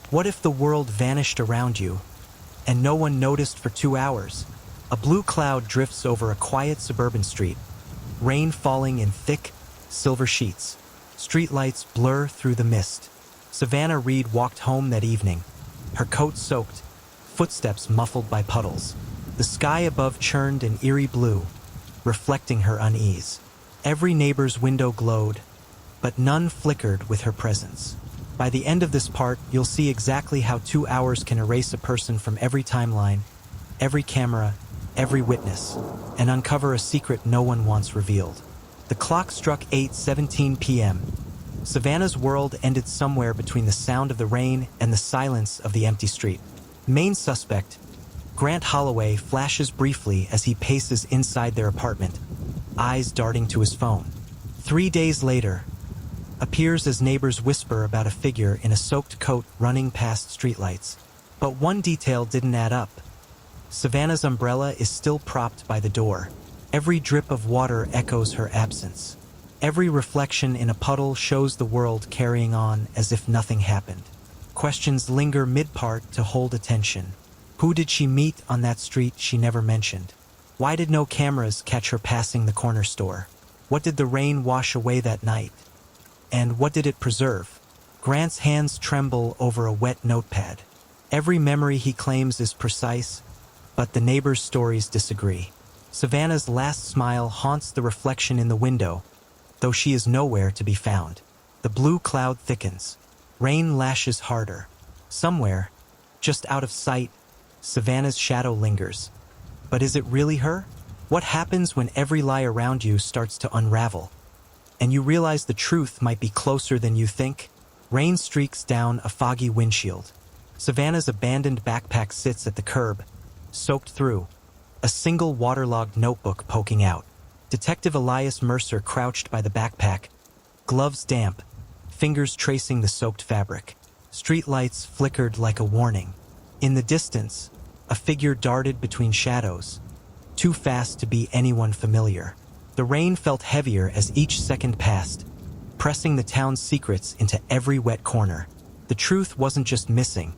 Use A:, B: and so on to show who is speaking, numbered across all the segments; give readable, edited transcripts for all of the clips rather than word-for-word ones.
A: What if the world vanished around you, and no one noticed for 2 hours? A blue cloud drifts over a quiet suburban street, rain falling in thick, silver sheets. Streetlights blur through the mist. Savannah Reed walked home that evening, her coat soaked, footsteps muffled by puddles. The sky above churned an eerie blue, reflecting her unease. Every neighbor's window glowed, but none flickered with her presence. By the end of this part, you'll see exactly how 2 hours can erase a person from every timeline, every camera, every witness, and uncover a secret no one wants revealed. The clock struck 8:17 p.m. Savannah's world ended somewhere between the sound of the rain and the silence of the empty street. Main suspect, Grant Holloway, flashes briefly as he paces inside their apartment, eyes darting to his phone. 3 days later, appears as neighbors whisper about a figure in a soaked coat running past streetlights. But one detail didn't add up. Savannah's umbrella is still propped by the door. Every drip of water echoes her absence. Every reflection in a puddle shows the world carrying on as if nothing happened. Questions linger mid-part to hold attention. Who did she meet on that street she never mentioned? Why did no cameras catch her passing the corner store? What did the rain wash away that night? And what did it preserve? Grant's hands tremble over a wet notepad. Every memory he claims is precise, but the neighbors' stories disagree. Savannah's last smile haunts the reflection in the window, though she is nowhere to be found. The blue cloud thickens. Rain lashes harder. Somewhere, just out of sight, Savannah's shadow lingers. But is it really her? What happens when every lie around you starts to unravel, and you realize the truth might be closer than you think? Rain streaks down a foggy windshield. Savannah's abandoned backpack sits at the curb, soaked through, a single waterlogged notebook poking out. Detective Elias Mercer crouched by the backpack, gloves damp, fingers tracing the soaked fabric. Streetlights flickered like a warning. In the distance, a figure darted between shadows, too fast to be anyone familiar. The rain felt heavier as each second passed, pressing the town's secrets into every wet corner. The truth wasn't just missing,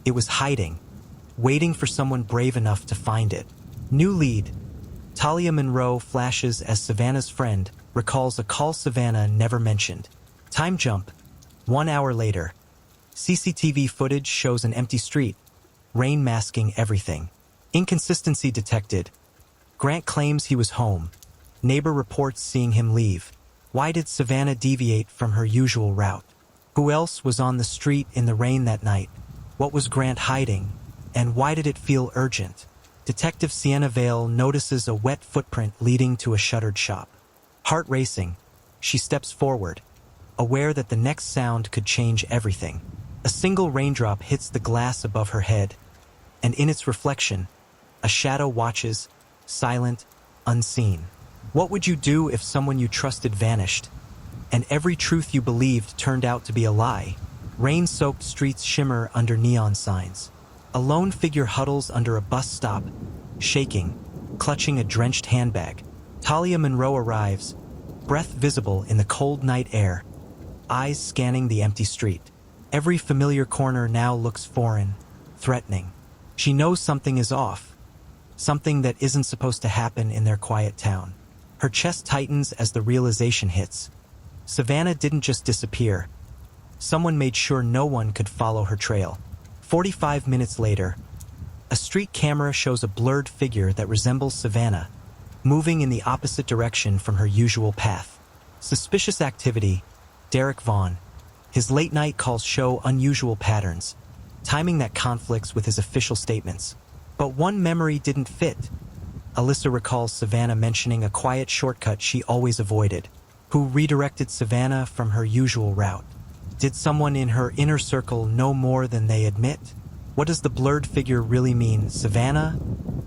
A: it was hiding, waiting for someone brave enough to find it. New lead. Talia Monroe flashes as Savannah's friend recalls a call Savannah never mentioned. Time jump. 1 hour later. CCTV footage shows an empty street, rain masking everything. Inconsistency detected. Grant claims he was home. Neighbor reports seeing him leave. Why did Savannah deviate from her usual route? Who else was on the street in the rain that night? What was Grant hiding? And why did it feel urgent? Detective Sienna Vale notices a wet footprint leading to a shuttered shop. Heart racing, she steps forward, aware that the next sound could change everything. A single raindrop hits the glass above her head, and in its reflection, a shadow watches, silent, unseen. What would you do if someone you trusted vanished, and every truth you believed turned out to be a lie? Rain-soaked streets shimmer under neon signs. A lone figure huddles under a bus stop, shaking, clutching a drenched handbag. Talia Monroe arrives, breath visible in the cold night air, eyes scanning the empty street. Every familiar corner now looks foreign, threatening. She knows something is off, something that isn't supposed to happen in their quiet town. Her chest tightens as the realization hits. Savannah didn't just disappear. Someone made sure no one could follow her trail. 45 minutes later, a street camera shows a blurred figure that resembles Savannah, moving in the opposite direction from her usual path. Suspicious activity. Derek Vaughn. His late-night calls show unusual patterns, timing that conflicts with his official statements. But one memory didn't fit. Alyssa recalls Savannah mentioning a quiet shortcut she always avoided. Who redirected Savannah from her usual route? Did someone in her inner circle know more than they admit? What does the blurred figure really mean, Savannah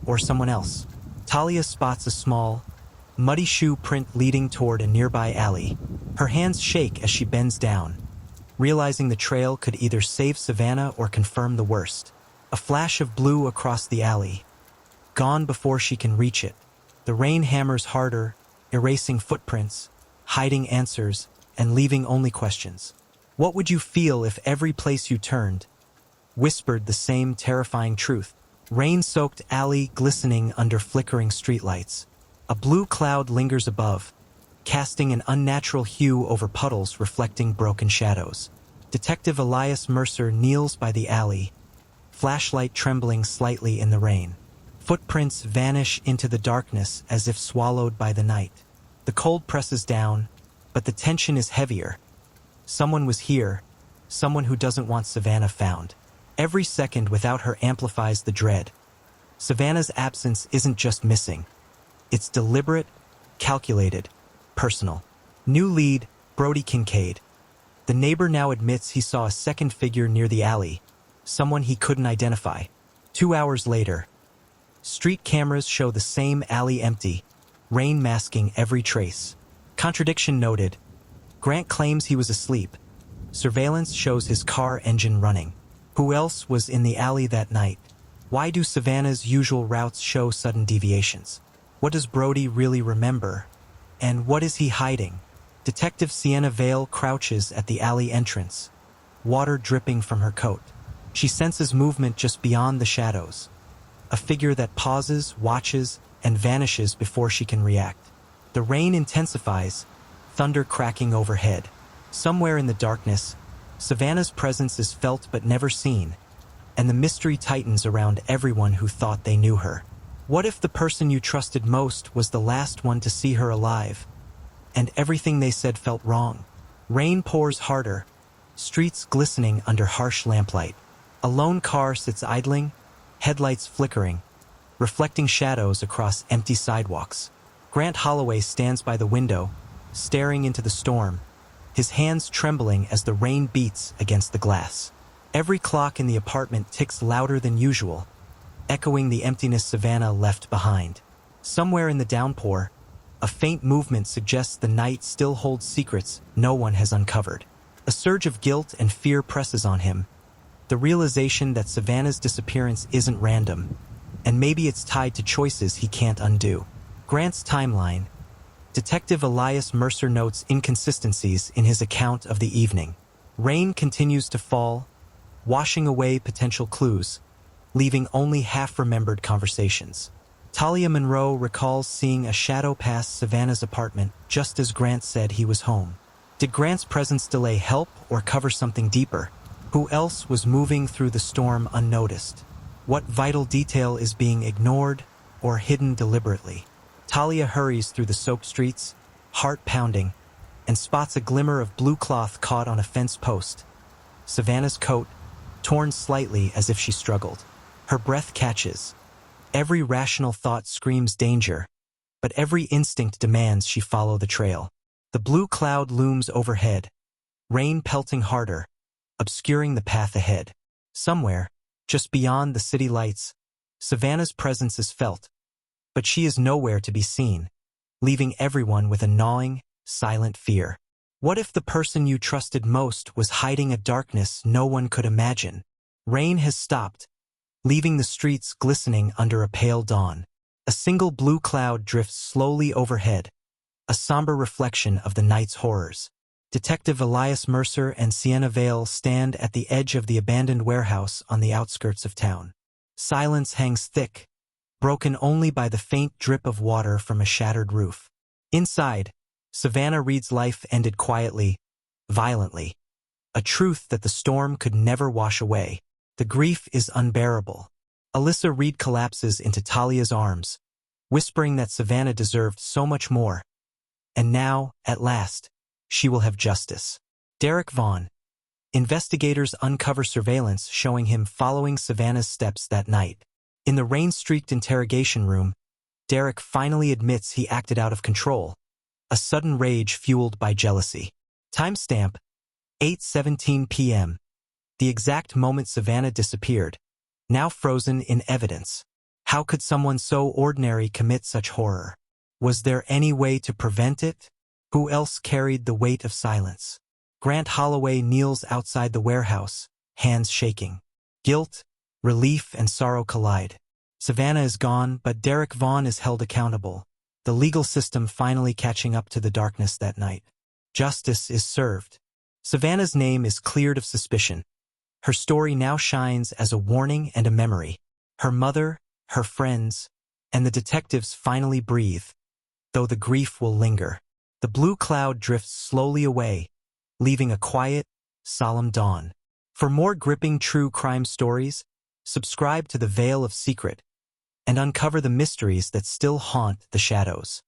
A: or someone else? Talia spots a small, muddy shoe print leading toward a nearby alley. Her hands shake as she bends down, realizing the trail could either save Savannah or confirm the worst. A flash of blue across the alley, gone before she can reach it. The rain hammers harder, erasing footprints, hiding answers, and leaving only questions. What would you feel if every place you turned, whispered the same terrifying truth. Rain-soaked alley glistening under flickering streetlights. A blue cloud lingers above, casting an unnatural hue over puddles reflecting broken shadows. Detective Elias Mercer kneels by the alley, flashlight trembling slightly in the rain. Footprints vanish into the darkness as if swallowed by the night. The cold presses down, but the tension is heavier. Someone was here, someone who doesn't want Savannah found. Every second without her amplifies the dread. Savannah's absence isn't just missing. It's deliberate, calculated, personal. New lead, Brody Kincaid. The neighbor now admits he saw a second figure near the alley, someone he couldn't identify. 2 hours later, street cameras show the same alley empty, rain masking every trace. Contradiction noted. Grant claims he was asleep. Surveillance shows his car engine running. Who else was in the alley that night? Why do Savannah's usual routes show sudden deviations? What does Brody really remember? And what is he hiding? Detective Sienna Vale crouches at the alley entrance, water dripping from her coat. She senses movement just beyond the shadows. A figure that pauses, watches, and vanishes before she can react. The rain intensifies, thunder cracking overhead. Somewhere in the darkness, Savannah's presence is felt but never seen, and the mystery tightens around everyone who thought they knew her. What if the person you trusted most was the last one to see her alive, and everything they said felt wrong? Rain pours harder, streets glistening under harsh lamplight. A lone car sits idling, headlights flickering, reflecting shadows across empty sidewalks. Grant Holloway stands by the window, staring into the storm, his hands trembling as the rain beats against the glass. Every clock in the apartment ticks louder than usual, echoing the emptiness Savannah left behind. Somewhere in the downpour, a faint movement suggests the night still holds secrets no one has uncovered. A surge of guilt and fear presses on him, the realization that Savannah's disappearance isn't random, and maybe it's tied to choices he can't undo. Grant's timeline. Detective Elias Mercer notes inconsistencies in his account of the evening. Rain continues to fall, washing away potential clues, leaving only half-remembered conversations. Talia Monroe recalls seeing a shadow pass Savannah's apartment just as Grant said he was home. Did Grant's presence delay help or cover something deeper? Who else was moving through the storm unnoticed? What vital detail is being ignored or hidden deliberately? Talia hurries through the soaked streets, heart pounding, and spots a glimmer of blue cloth caught on a fence post. Savannah's coat, torn slightly as if she struggled. Her breath catches. Every rational thought screams danger, but every instinct demands she follow the trail. The blue cloud looms overhead, rain pelting harder, obscuring the path ahead. Somewhere, just beyond the city lights, Savannah's presence is felt, but she is nowhere to be seen, leaving everyone with a gnawing, silent fear. What if the person you trusted most was hiding a darkness no one could imagine? Rain has stopped, leaving the streets glistening under a pale dawn. A single blue cloud drifts slowly overhead, a somber reflection of the night's horrors. Detective Elias Mercer and Sienna Vale stand at the edge of the abandoned warehouse on the outskirts of town. Silence hangs thick, broken only by the faint drip of water from a shattered roof. Inside, Savannah Reed's life ended quietly, violently. A truth that the storm could never wash away. The grief is unbearable. Alyssa Reed collapses into Talia's arms, whispering that Savannah deserved so much more. And now, at last, she will have justice. Derek Vaughn. Investigators uncover surveillance showing him following Savannah's steps that night. In the rain-streaked interrogation room, Derek finally admits he acted out of control, a sudden rage fueled by jealousy. Timestamp: 8:17 p.m. The exact moment Savannah disappeared, now frozen in evidence. How could someone so ordinary commit such horror? Was there any way to prevent it? Who else carried the weight of silence? Grant Holloway kneels outside the warehouse, hands shaking. Guilt, relief, and sorrow collide. Savannah is gone, but Derek Vaughn is held accountable, the legal system finally catching up to the darkness that night. Justice is served. Savannah's name is cleared of suspicion, Her story now shines as a warning and a memory. Her mother, her friends, and the detectives finally breathe, though the grief will linger. The blue cloud drifts slowly away, leaving a quiet, solemn dawn. For more gripping true crime stories, subscribe to the Vale of Secret and uncover the mysteries that still haunt the shadows.